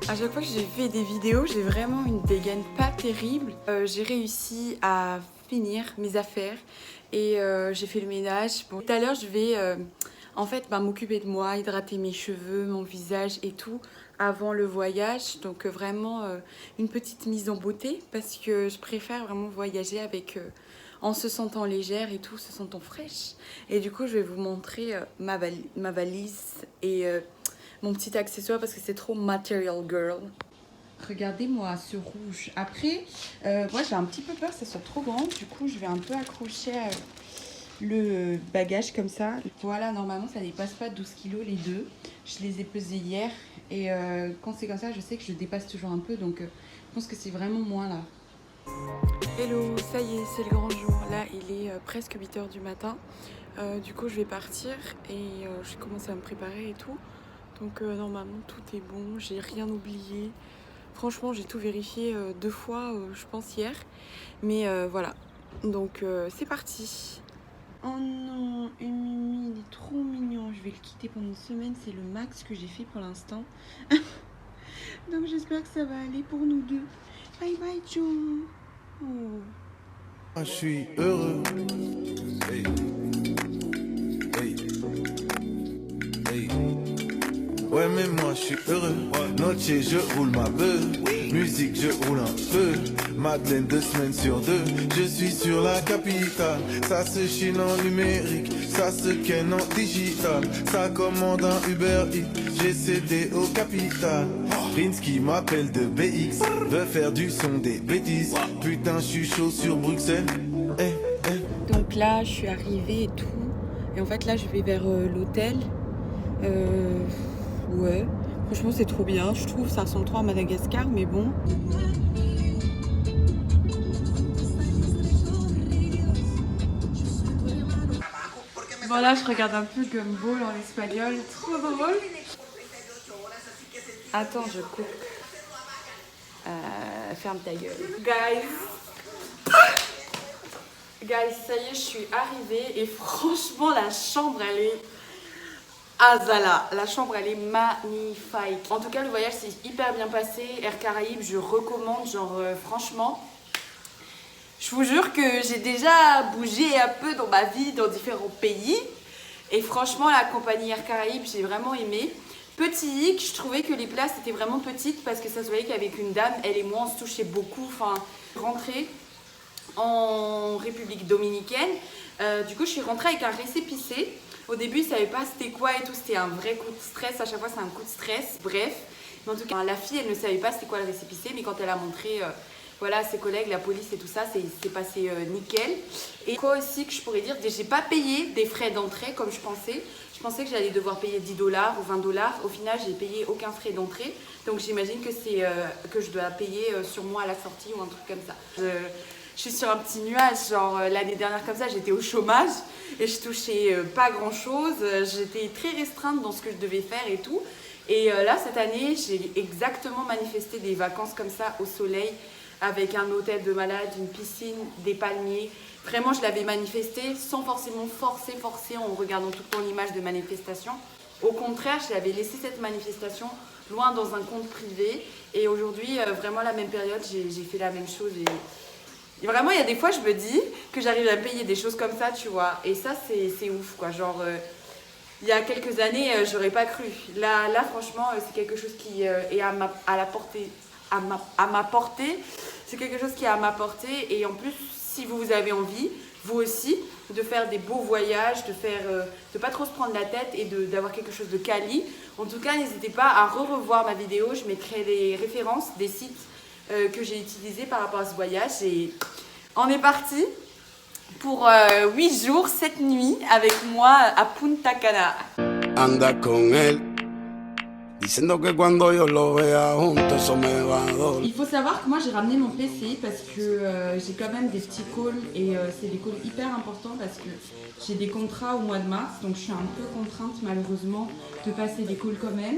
À chaque fois que j'ai fait des vidéos, j'ai vraiment une dégaine pas terrible. J'ai réussi à finir mes affaires et j'ai fait le ménage. Bon, tout à l'heure, je vais en fait m'occuper de moi, hydrater mes cheveux, mon visage et tout avant le voyage. Donc vraiment une petite mise en beauté parce que je préfère vraiment voyager avec en se sentant légère et tout, se sentant fraîche. Et du coup, je vais vous montrer ma valise et mon petit accessoire parce que c'est trop material girl. Regardez-moi ce rouge. Après, moi j'ai un petit peu peur que ça soit trop grand. Du coup, je vais un peu accrocher le bagage comme ça. Voilà, normalement ça dépasse pas 12 kilos les deux. Je les ai pesés hier. Et quand c'est comme ça, je sais que je dépasse toujours un peu. Donc je pense que c'est vraiment moins là. Hello, ça y est, c'est le grand jour. Là, il est presque 8 h du matin. Du coup, je vais partir et je commence à me préparer et tout. Donc normalement tout est bon, j'ai rien oublié. Franchement j'ai tout vérifié 2 fois je pense hier. Mais voilà, donc c'est parti. Oh non, Mimi il est trop mignon. Je vais le quitter pendant une semaine, c'est le max que j'ai fait pour l'instant. Donc j'espère que ça va aller pour nous deux. Bye bye Joe. Oh. Je suis heureux. Hey. Hey. Hey. Ouais mais moi je suis heureux. Noche je roule ma beuh. Musique je roule un peu. Madeleine 2 semaines sur 2. Je suis sur la capitale. Ça se chine en numérique. Ça se ken en digital. Ça commande un Uber Eats. J'ai cédé au capital. Prince qui m'appelle de BX. Veut faire du son des bêtises. Putain je suis chaud sur Bruxelles. Donc là je suis arrivée et tout. Et en fait là je vais vers l'hôtel. Ouais, franchement c'est trop bien. Je trouve ça ressemble trop à Madagascar, mais bon. Voilà, je regarde un peu Gumball en espagnol, trop drôle. Attends, je coupe. Ferme ta gueule. Guys, ça y est, je suis arrivée et franchement la chambre elle est... Azala, la chambre elle est magnifique. En tout cas le voyage s'est hyper bien passé. Air Caraïbes je recommande, genre franchement. Je vous jure que j'ai déjà bougé un peu dans ma vie dans différents pays. Et franchement la compagnie Air Caraïbes j'ai vraiment aimé. Petit hic, je trouvais que les places étaient vraiment petites parce que ça se voyait qu'avec une dame, elle et moi on se touchait beaucoup. Enfin, rentrée en République Dominicaine. Du coup je suis rentrée avec un récépissé. Au début, ils ne savaient pas c'était quoi et tout, c'était un vrai coup de stress, à chaque fois c'est un coup de stress, bref. Mais en tout cas, la fille, elle ne savait pas c'était quoi le récépissé, mais quand elle a montré voilà, à ses collègues, la police et tout ça, c'est passé nickel. Et quoi aussi que je pourrais dire, j'ai pas payé des frais d'entrée comme je pensais. Je pensais que j'allais devoir payer 10 $ ou 20 $. Au final, j'ai payé aucun frais d'entrée. Donc j'imagine que c'est que je dois payer sur moi à la sortie ou un truc comme ça. Je suis sur un petit nuage, genre l'année dernière comme ça, j'étais au chômage et je touchais pas grand chose, j'étais très restreinte dans ce que je devais faire et tout. Et là, cette année, j'ai exactement manifesté des vacances comme ça au soleil, avec un hôtel de malade, une piscine, des palmiers. Vraiment, je l'avais manifesté sans forcément forcer en regardant tout le temps l'image de manifestation. Au contraire, je l'avais laissé cette manifestation loin dans un compte privé. Et aujourd'hui, vraiment la même période, j'ai fait la même chose. Et vraiment, il y a des fois, je me dis que j'arrive à payer des choses comme ça, tu vois. Et ça, c'est ouf, quoi. Genre, il y a quelques années, j'aurais pas cru. Là franchement, c'est quelque chose qui est à ma portée. À ma portée. C'est quelque chose qui est à ma portée. Et en plus, si vous avez envie, vous aussi, de faire des beaux voyages, de pas trop se prendre la tête et d'avoir quelque chose de quali. En tout cas, n'hésitez pas à revoir ma vidéo. Je mettrai les références des sites que j'ai utilisé par rapport à ce voyage et on est parti pour 8 jours, 7 nuits avec moi à Punta Cana. Anda con él, diciendo que cuando yo lo vea junto eso me va a doler. Il faut savoir que moi j'ai ramené mon PC parce que j'ai quand même des petits calls et c'est des calls hyper importants parce que j'ai des contrats au mois de mars donc je suis un peu contrainte malheureusement de passer des calls quand même.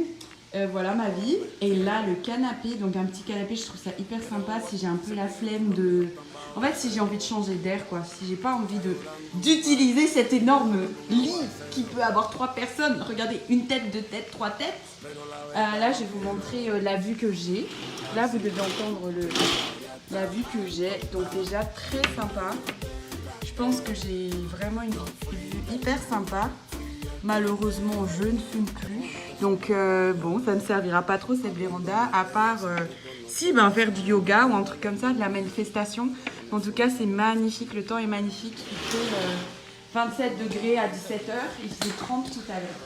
Voilà ma vie. Et là, le canapé, donc un petit canapé, je trouve ça hyper sympa si j'ai un peu la flemme de... En fait, si j'ai envie de changer d'air, quoi. Si j'ai pas envie d'utiliser cet énorme lit qui peut avoir 3 personnes. Regardez, une tête, 2 têtes, 3 têtes. Là, je vais vous montrer la vue que j'ai. Là, vous devez entendre la vue que j'ai. Donc déjà, très sympa. Je pense que j'ai vraiment une vue hyper sympa. Malheureusement, je ne fume plus. Donc bon, ça ne servira pas trop cette véranda, à part faire du yoga ou un truc comme ça, de la manifestation. En tout cas, c'est magnifique, le temps est magnifique. Il fait 27 degrés à 17h, il faisait 30 tout à l'heure.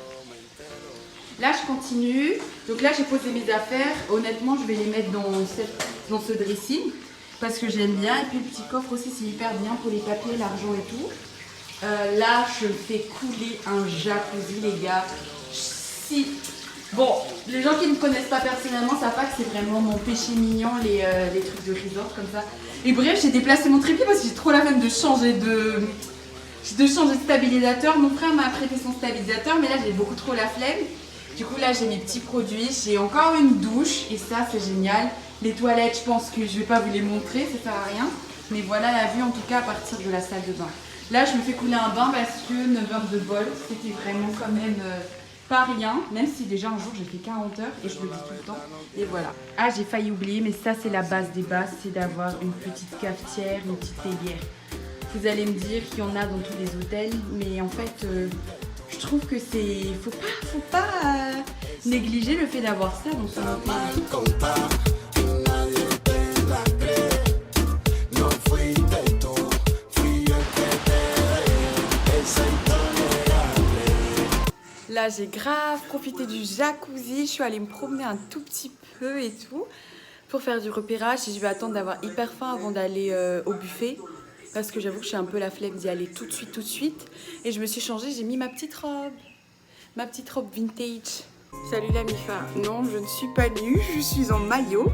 Là, je continue. Donc là, j'ai posé mes affaires. Honnêtement, je vais les mettre dans ce dressing parce que j'aime bien. Et puis le petit coffre aussi, c'est hyper bien pour les papiers, l'argent et tout. Là, je fais couler un jacuzzi, les gars. Si. Bon, les gens qui ne me connaissent pas personnellement savent pas que c'est vraiment mon péché mignon, les trucs de resort comme ça. Et bref, j'ai déplacé mon trépied parce que j'ai trop la flemme de changer de stabilisateur. Mon frère m'a prêté son stabilisateur, mais là, j'ai beaucoup trop la flemme. Du coup, là, j'ai mes petits produits. J'ai encore une douche et ça, c'est génial. Les toilettes, je pense que je vais pas vous les montrer, ça sert à rien. Mais voilà la vue, en tout cas, à partir de la salle de bain. Là, je me fais couler un bain parce que 9 heures de bol, c'était vraiment quand même pas rien. Même si déjà un jour, j'ai fait 40 heures et je le dis tout le temps. Et voilà. Ah, j'ai failli oublier, mais ça, c'est la base des bases. C'est d'avoir une petite cafetière, une petite théière. Vous allez me dire qu'il y en a dans tous les hôtels. Mais en fait, je trouve que c'est... Faut pas négliger le fait d'avoir ça dans son hôtel. Là, j'ai grave profité du jacuzzi. Je suis allée me promener un tout petit peu et tout pour faire du repérage. Et je vais attendre d'avoir hyper faim avant d'aller au buffet parce que j'avoue que j'ai un peu la flemme d'y aller tout de suite. Et je me suis changée, j'ai mis ma petite robe vintage. Salut la Mifa. Non, je ne suis pas nue, je suis en maillot.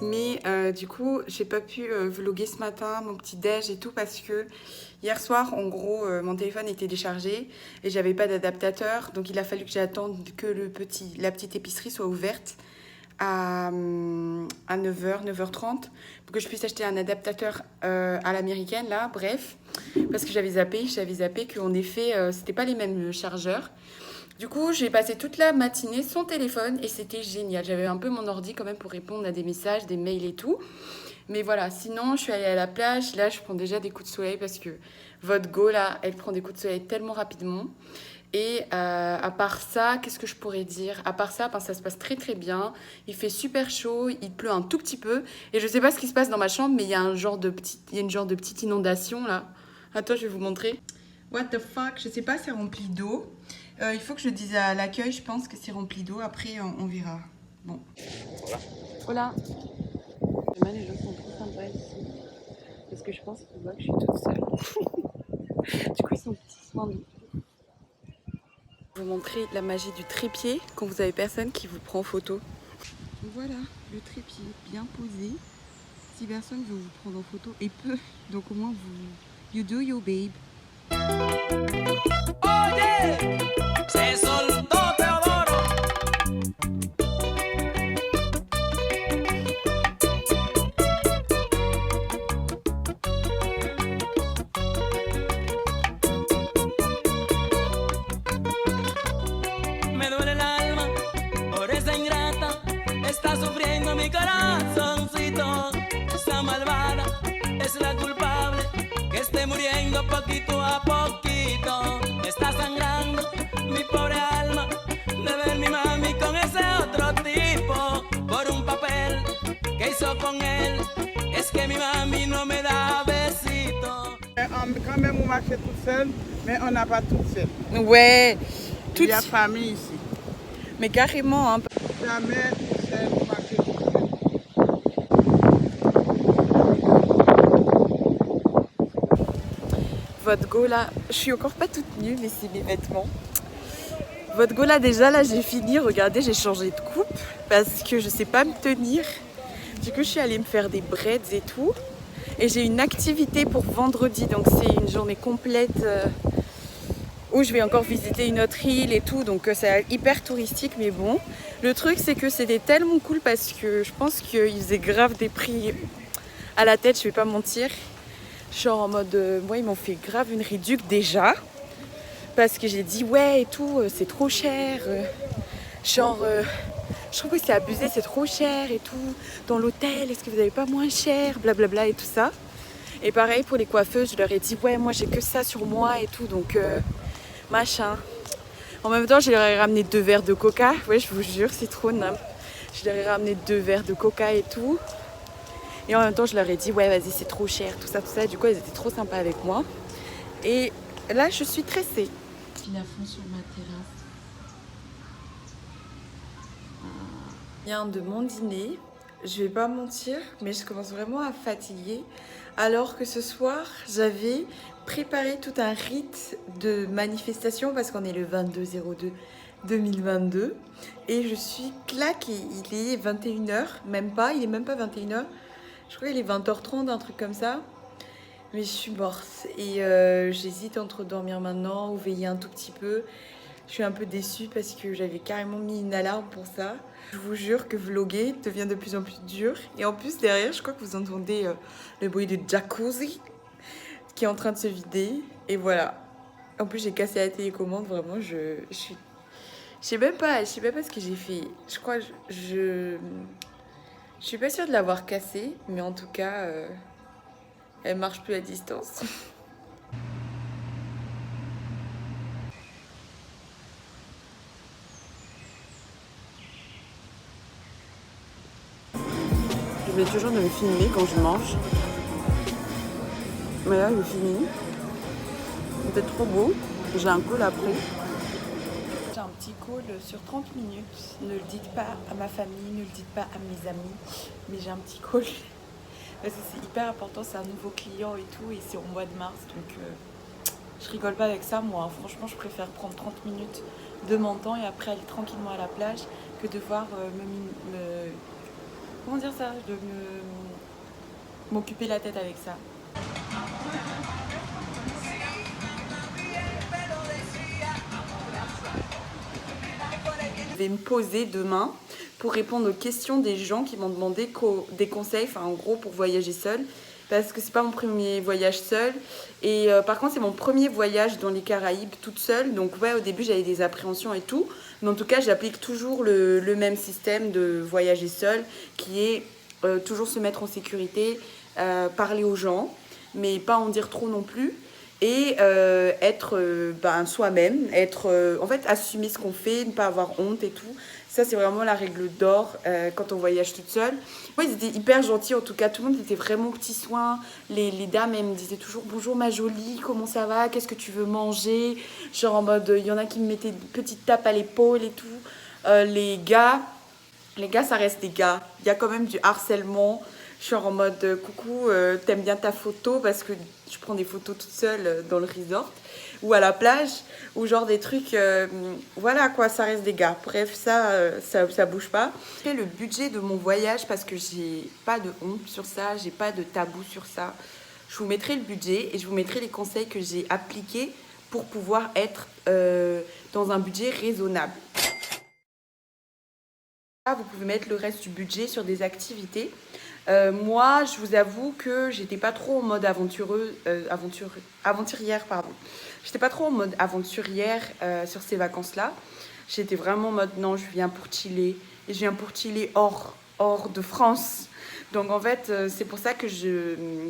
Mais du coup, j'ai pas pu vlogger ce matin, mon petit déj et tout, parce que hier soir, en gros, mon téléphone était déchargé et j'avais pas d'adaptateur. Donc il a fallu que j'attende que la petite épicerie soit ouverte à 9h, 9h30 pour que je puisse acheter un adaptateur à l'américaine, là, bref. Parce que j'avais zappé qu'en effet, c'était pas les mêmes chargeurs. Du coup, j'ai passé toute la matinée sans téléphone et c'était génial. J'avais un peu mon ordi quand même pour répondre à des messages, des mails et tout. Mais voilà, sinon, je suis allée à la plage. Là, je prends déjà des coups de soleil parce que votre go, là, elle prend des coups de soleil tellement rapidement. Et à part ça, qu'est-ce que je pourrais dire? À part ça, ça se passe très très bien. Il fait super chaud, il pleut un tout petit peu. Et je sais pas ce qui se passe dans ma chambre, mais il y a une genre de petite inondation là. Attends, je vais vous montrer. What the fuck? Je sais pas, c'est rempli d'eau. Il faut que je dise à l'accueil, je pense que c'est rempli d'eau. Après, on verra. Bon. Voilà. Les gens sont trop sympas ici. Parce que je pense qu'ils voient que je suis toute seule. Du coup, ils sont petits soins de... Je vais vous montrer la magie du trépied quand vous avez personne qui vous prend en photo. Voilà, le trépied bien posé. Si personne veut vous prendre en photo et peut, donc au moins vous... You do your babe. Oye, se soltó Teodoro. Me duele el alma por esa ingrata. Está sufriendo mi corazoncito. Esa malvada es la culpable que esté muriendo poquito a poquito. Me está sangrando mi pobre alma de ver mi mami con ese otro tipo por un papel que hizo con él. Es que mi mami no me da besito. Quand même, on marche toute seule, mais on n'a pas toute seule. Ouais, Il y a famille ici. mais carrément, hein. Jamais toute seule, on marche toute seule. Votre go là, je suis encore pas toute nue, mais c'est mes vêtements. Votre go là, déjà là, j'ai fini. Regardez, j'ai changé de coupe parce que je sais pas me tenir. Du coup, je suis allée me faire des braids et tout. Et j'ai une activité pour vendredi, donc c'est une journée complète où je vais encore visiter une autre île et tout, donc c'est hyper touristique, mais bon. Le truc c'est que c'était tellement cool parce que je pense qu'ils faisaient grave des prix à la tête, je vais pas mentir. Genre en mode, moi ils m'ont fait grave une réduc déjà, parce que j'ai dit ouais et tout, c'est trop cher, genre je trouve que c'est abusé, c'est trop cher et tout, dans l'hôtel, est-ce que vous avez pas moins cher, blablabla et tout ça. Et pareil pour les coiffeuses, je leur ai dit ouais moi j'ai que ça sur moi et tout, donc machin. En même temps je leur ai ramené 2 verres de coca, ouais je vous jure c'est trop nimp. Je leur ai ramené 2 verres de coca et tout. Et en même temps je leur ai dit ouais vas-y c'est trop cher, tout ça. Du coup ils étaient trop sympas avec moi. Et là je suis stressée. Je suis à fond sur ma terrasse. Je viens de mon dîner, je vais pas mentir, mais je commence vraiment à fatiguer. Alors que ce soir, j'avais préparé tout un rite de manifestation parce qu'on est le 22/02/2022 et je suis claquée. Il est 21h, même pas, il est même pas 21h. Je crois qu'il est 20h30, un truc comme ça. Mais je suis morte et j'hésite entre dormir maintenant ou veiller un tout petit peu. Je suis un peu déçue parce que j'avais carrément mis une alarme pour ça. Je vous jure que vlogger devient de plus en plus dur. Et en plus derrière, je crois que vous entendez le bruit du jacuzzi qui est en train de se vider. Et voilà. En plus j'ai cassé la télécommande, vraiment je sais même pas ce que j'ai fait. Je crois je suis pas sûre de l'avoir cassée, mais en tout cas elle marche plus à distance. Je vais toujours de me filmer quand je mange. Mais là, j'ai fini. C'était trop beau. J'ai un call après. J'ai un petit call sur 30 minutes. Ne le dites pas à ma famille, ne le dites pas à mes amis. Mais j'ai un petit call. Parce que c'est hyper important, c'est un nouveau client et tout. Et c'est au mois de mars. Donc je rigole pas avec ça, moi. Franchement, je préfère prendre 30 minutes de mon temps et après aller tranquillement à la plage que devoir comment dire ça, de m'occuper la tête avec ça. Je vais me poser demain pour répondre aux questions des gens qui m'ont demandé des conseils, enfin en gros pour voyager seule. Parce que c'est pas mon premier voyage seul. Et par contre c'est mon premier voyage dans les Caraïbes toute seule. Donc ouais, au début j'avais des appréhensions et tout. Mais en tout cas j'applique toujours le même système de voyager seul, qui est toujours se mettre en sécurité, parler aux gens, mais pas en dire trop non plus. Et être soi-même, en fait assumer ce qu'on fait, ne pas avoir honte et tout. Ça c'est vraiment la règle d'or quand on voyage toute seule. Moi ils étaient hyper gentils, en tout cas tout le monde était vraiment petits soins. Les dames elles me disaient toujours bonjour ma jolie, comment ça va, qu'est-ce que tu veux manger, genre en mode il y en a qui me mettaient une petite tape à l'épaule et tout. Les gars ça reste des gars, il y a quand même du harcèlement. Je suis en mode coucou, t'aimes bien ta photo, parce que je prends des photos toute seule dans le resort ou à la plage, ou genre des trucs, voilà quoi, ça reste des gars. Bref, ça bouge pas. J'ai le budget de mon voyage parce que j'ai pas de honte sur ça, j'ai pas de tabou sur ça. Je vous mettrai le budget et je vous mettrai les conseils que j'ai appliqués pour pouvoir être dans un budget raisonnable. Vous pouvez mettre le reste du budget sur des activités. Moi, je vous avoue que j'étais pas trop en mode aventurière, pardon. J'étais pas trop en mode aventurière sur ces vacances-là. J'étais vraiment en mode non, je viens pour chiller. Et je viens pour chiller hors de France. Donc en fait, c'est pour ça que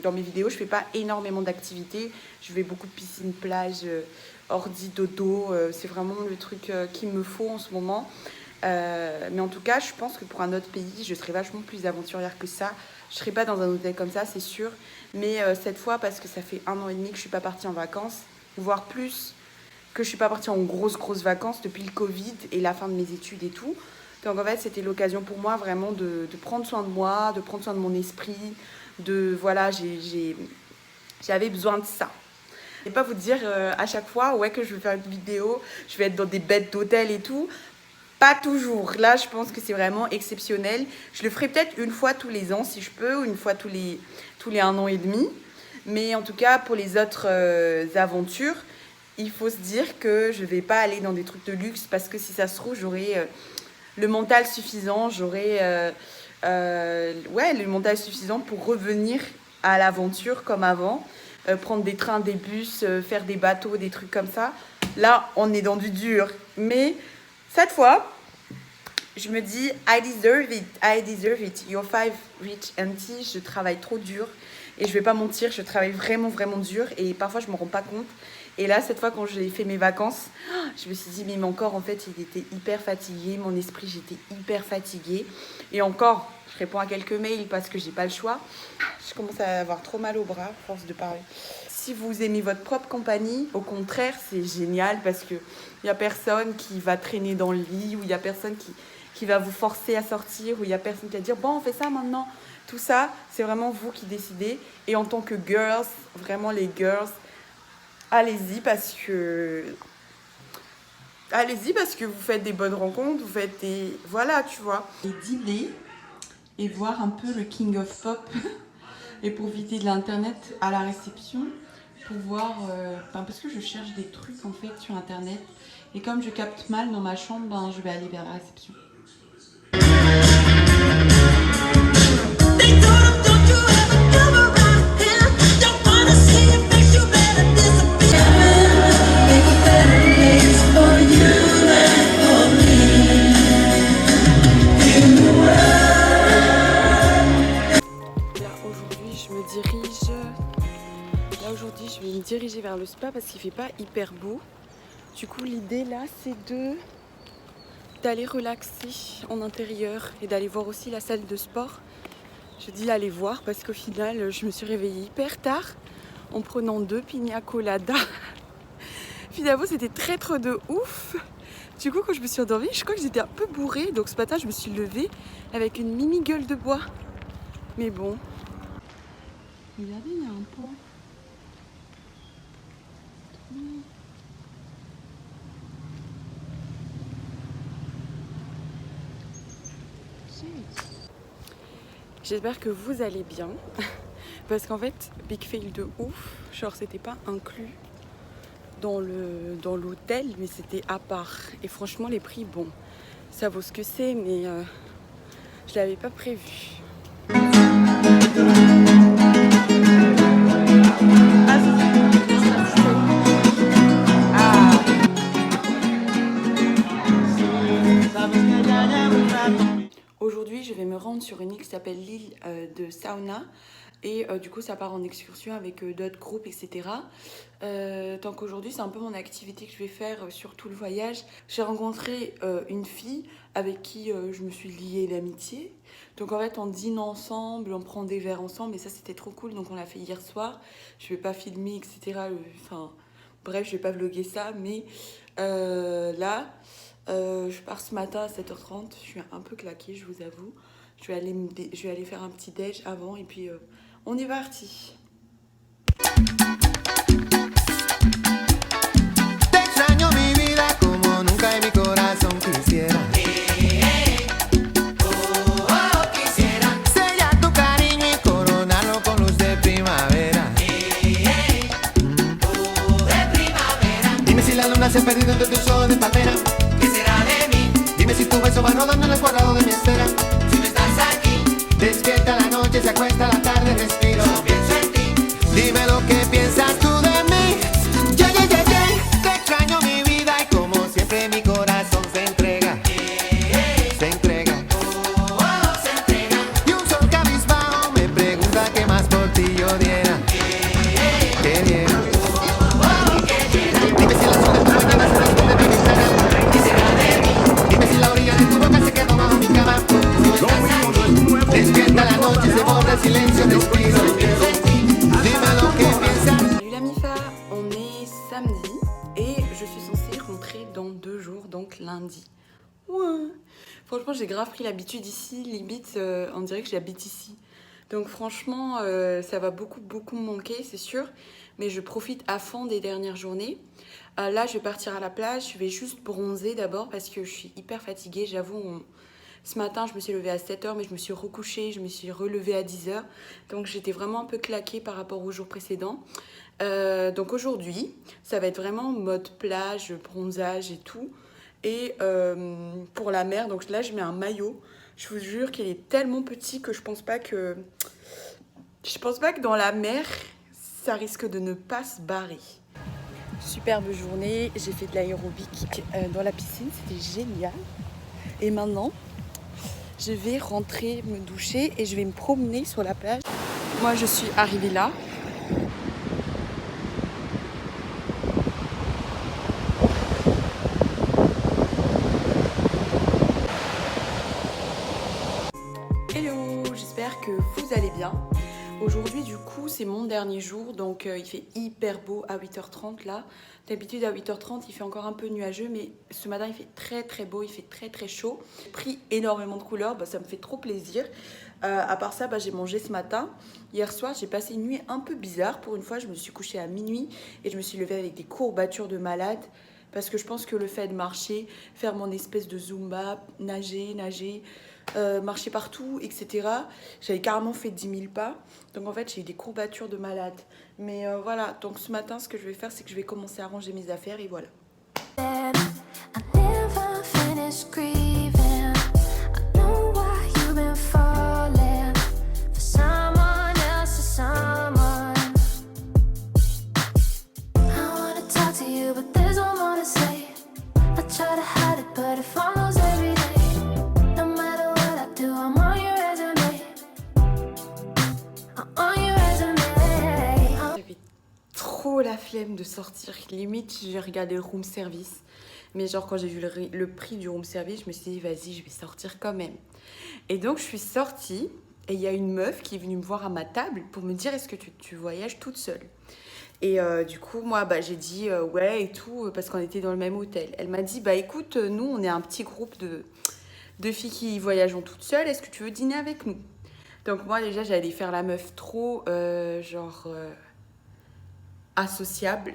dans mes vidéos, je fais pas énormément d'activités. Je vais beaucoup de piscine, plage, ordi, dodo. C'est vraiment le truc qu'il me faut en ce moment. Mais en tout cas, je pense que pour un autre pays, je serais vachement plus aventurière que ça. Je serais pas dans un hôtel comme ça, c'est sûr. Mais cette fois, parce que ça fait 1 an et demi que je suis pas partie en vacances, voire plus, que je suis pas partie en grosses vacances depuis le Covid et la fin de mes études et tout. Donc en fait, c'était l'occasion pour moi vraiment de prendre soin de moi, de prendre soin de mon esprit, voilà, j'avais besoin de ça. Je vais pas vous dire à chaque fois que je vais faire une vidéo, je vais être dans des bêtes d'hôtel et tout. Pas toujours. Là, je pense que c'est vraiment exceptionnel. Je le ferai peut-être une fois tous les ans si je peux, ou une fois tous les 1 an et demi. Mais en tout cas, pour les autres aventures, il faut se dire que je vais pas aller dans des trucs de luxe parce que si ça se trouve, j'aurai le mental suffisant, j'aurai le mental suffisant pour revenir à l'aventure comme avant, prendre des trains, des bus, faire des bateaux, des trucs comme ça. Là, on est dans du dur. Mais cette fois, je me dis, I deserve it. You're 5 rich auntie, je travaille trop dur. Et je vais pas mentir, je travaille vraiment, vraiment dur. Et parfois, je me rends pas compte. Et là, cette fois, quand j'ai fait mes vacances, je me suis dit, mais mon corps, en fait, il était hyper fatigué. Mon esprit, j'étais hyper fatiguée. Et encore, je réponds à quelques mails parce que j'ai pas le choix. Je commence à avoir trop mal au bras, à force de parler. Si vous aimez votre propre compagnie, au contraire, c'est génial parce qu'il n'y a personne qui va traîner dans le lit, ou il n'y a personne qui va vous forcer à sortir, ou il n'y a personne qui va dire, bon, on fait ça maintenant. Tout ça, c'est vraiment vous qui décidez. Et en tant que girls, vraiment les girls, allez-y parce que vous faites des bonnes rencontres, vous faites des... Voilà, tu vois. Et dîner et voir un peu le King of Pop et profiter de l'internet à la réception pour voir... parce que je cherche des trucs en fait sur internet et comme je capte mal dans ma chambre, ben, je vais aller vers la réception. Aujourd'hui, je vais me diriger vers le spa parce qu'il fait pas hyper beau. Du coup, l'idée là, c'est d'aller relaxer en intérieur et d'aller voir aussi la salle de sport. Je dis aller voir parce qu'au final, je me suis réveillée hyper tard en prenant 2 pina colada. Finalement, c'était très trop de ouf. Du coup, quand je me suis endormie, je crois que j'étais un peu bourrée. Donc ce matin, je me suis levée avec une mini gueule de bois. Mais bon. Regardez, il y a un pont. J'espère que vous allez bien parce qu'en fait big fail de ouf, genre c'était pas inclus dans l'hôtel mais c'était à part et franchement les prix bon ça vaut ce que c'est mais je l'avais pas prévu. Aujourd'hui, je vais me rendre sur une île qui s'appelle l'île de Sauna et du coup, ça part en excursion avec d'autres groupes, etc. Tant qu'aujourd'hui, c'est un peu mon activité que je vais faire sur tout le voyage. J'ai rencontré une fille avec qui je me suis liée d'amitié. Donc en fait, on dîne ensemble, on prend des verres ensemble et ça, c'était trop cool. Donc on l'a fait hier soir. Je vais pas filmer, etc. Bref, je vais pas vlogger ça, mais là... je pars ce matin à 7h30, je suis un peu claquée, je vous avoue. Je vais aller faire un petit déj avant et puis on est parti. Te extraño mi vida como nunca en mi corazón quisiera. Quisiera sellar tu cariño y coronarlo con luz de primavera. De primavera. Dime si la luna se ha perdido entre tus ojos de palmera. Dime si tu beso va rodando en el cuadrado de mi esfera. Si no estás aquí, despierta la noche, se acuesta la tarde, respiro. No pienso en ti. Dime lo que piensas tú de mí. Yeah, yeah, yeah, yeah. Te extraño mi vida y como siempre mi corazón se entrega. Se entrega. Se entrega. Y un sol cabizbajo me pregunta qué más por ti yo diera. Que diera. Dime si la sola de tu mañana se responde mi ventana. Salut la Mifa, on est samedi et je suis censée rentrer dans 2 jours, donc lundi. Ouais. Franchement, j'ai grave pris l'habitude ici, limite, on dirait que j'habite ici. Donc franchement, ça va beaucoup me manquer, c'est sûr. Mais je profite à fond des dernières journées. Là, je vais partir à la plage, je vais juste bronzer d'abord parce que je suis hyper fatiguée, j'avoue. Ce matin, je me suis levée à 7h, mais je me suis recouchée, je me suis relevée à 10h. Donc, j'étais vraiment un peu claquée par rapport au jour précédent. Donc aujourd'hui, ça va être vraiment mode plage, bronzage et tout. Et pour la mer, donc là je mets un maillot. Je vous jure qu'il est tellement petit que je pense pas que dans la mer, ça risque de ne pas se barrer. Superbe journée, j'ai fait de l'aérobic dans la piscine, c'était génial. Et maintenant, je vais rentrer me doucher et je vais me promener sur la plage. Moi je suis arrivée là. Hello, j'espère que vous allez bien. Aujourd'hui du coup c'est mon dernier jour, donc il fait hyper beau à 8h30 là. D'habitude à 8h30 il fait encore un peu nuageux, mais ce matin il fait très beau, il fait très chaud. J'ai pris énormément de couleurs, ça me fait trop plaisir. À part ça, j'ai mangé ce matin. Hier soir j'ai passé une nuit un peu bizarre. Pour une fois je me suis couchée à minuit et je me suis levée avec des courbatures de malade. Parce que je pense que le fait de marcher, faire mon espèce de zumba, nager, marcher partout, etc. J'avais carrément fait 10 000 pas. Donc en fait, j'ai eu des courbatures de malade. Mais voilà, donc ce matin, ce que je vais faire, c'est que je vais commencer à ranger mes affaires et voilà. La flemme de sortir, limite j'ai regardé le room service, mais genre quand j'ai vu le prix du room service, je me suis dit vas-y, je vais sortir quand même. Et donc je suis sortie et il y a une meuf qui est venue me voir à ma table pour me dire est-ce que tu voyages toute seule. Et du coup moi j'ai dit ouais et tout, parce qu'on était dans le même hôtel. Elle m'a dit écoute, nous on est un petit groupe de filles qui voyageons toutes seules, est-ce que tu veux dîner avec nous? Donc moi déjà j'allais faire la meuf trop associable.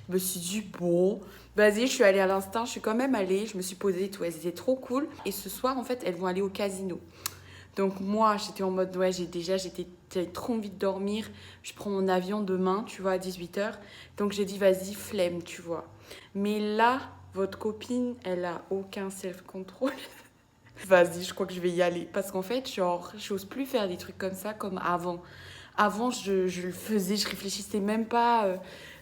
Je me suis dit bon, vas-y, je suis allée à l'instinct, je suis quand même allée, je me suis posée et tout, elles étaient trop cool. Et ce soir en fait elles vont aller au casino. Donc moi j'étais en mode ouais, j'avais trop envie de dormir, je prends mon avion demain, tu vois, à 18h. Donc j'ai dit vas-y, flemme, tu vois. Mais là, votre copine, elle a aucun self-control. Vas-y, je crois que je vais y aller. Parce qu'en fait, genre, j'ose plus faire des trucs comme ça comme avant. Avant, je le faisais, je réfléchissais même pas.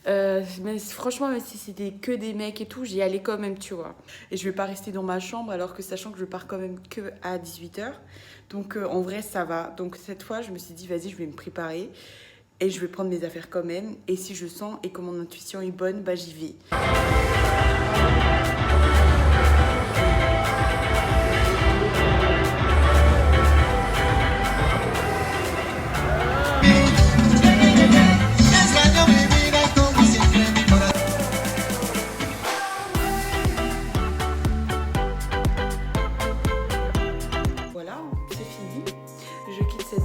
Mais franchement, même si c'était que des mecs et tout, j'y allais quand même, tu vois. Et je vais pas rester dans ma chambre alors que sachant que je pars quand même que à 18h. Donc en vrai, ça va. Donc cette fois, je me suis dit, vas-y, je vais me préparer. Et je vais prendre mes affaires quand même. Et si je sens et que mon intuition est bonne, j'y vais.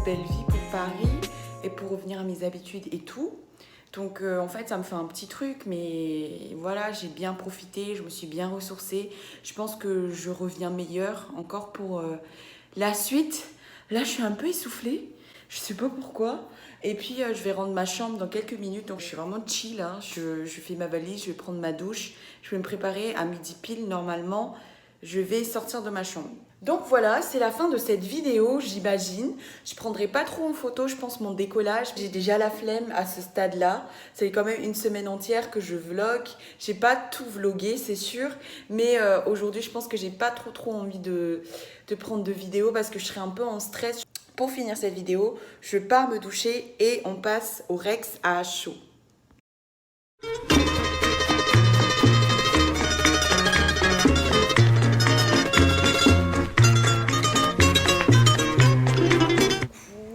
Belle vie pour Paris et pour revenir à mes habitudes et tout. Donc en fait ça me fait un petit truc, mais voilà, j'ai bien profité, je me suis bien ressourcée. Je pense que je reviens meilleure encore pour la suite. Là je suis un peu essoufflée, je sais pas pourquoi. Et puis je vais rendre ma chambre dans quelques minutes, donc je suis vraiment chill, hein. Je fais ma valise, je vais prendre ma douche, je vais me préparer à midi pile normalement. Je vais sortir de ma chambre. Donc voilà, c'est la fin de cette vidéo, j'imagine. Je prendrai pas trop en photo, je pense, mon décollage. J'ai déjà la flemme à ce stade-là. Ça fait quand même une semaine entière que je vlog. J'ai pas tout vlogué, c'est sûr. Mais aujourd'hui, je pense que j'ai pas trop envie de prendre de vidéos parce que je serai un peu en stress. Pour finir cette vidéo, je pars me doucher et on passe au Rex à chaud.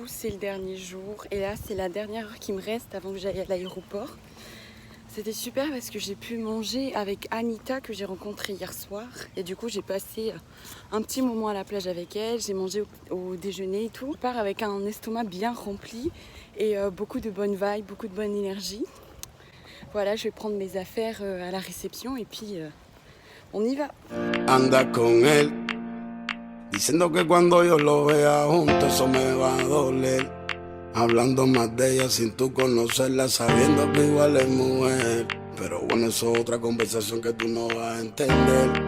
C'est le dernier jour et là c'est la dernière heure qui me reste avant que j'aille à l'aéroport. C'était super parce que j'ai pu manger avec Anita que j'ai rencontrée hier soir et du coup j'ai passé un petit moment à la plage avec elle, j'ai mangé au déjeuner et tout. Je pars avec un estomac bien rempli et beaucoup de bonnes vibes, beaucoup de bonne énergie. Voilà, je vais prendre mes affaires à la réception et puis on y va. Anda con él, diciendo que cuando yo lo vea junto eso me va a doler. hablando más de ella sin tú conocerla, sabiendo que igual es mujer. Pero bueno, eso es otra conversación que tú no vas a entender.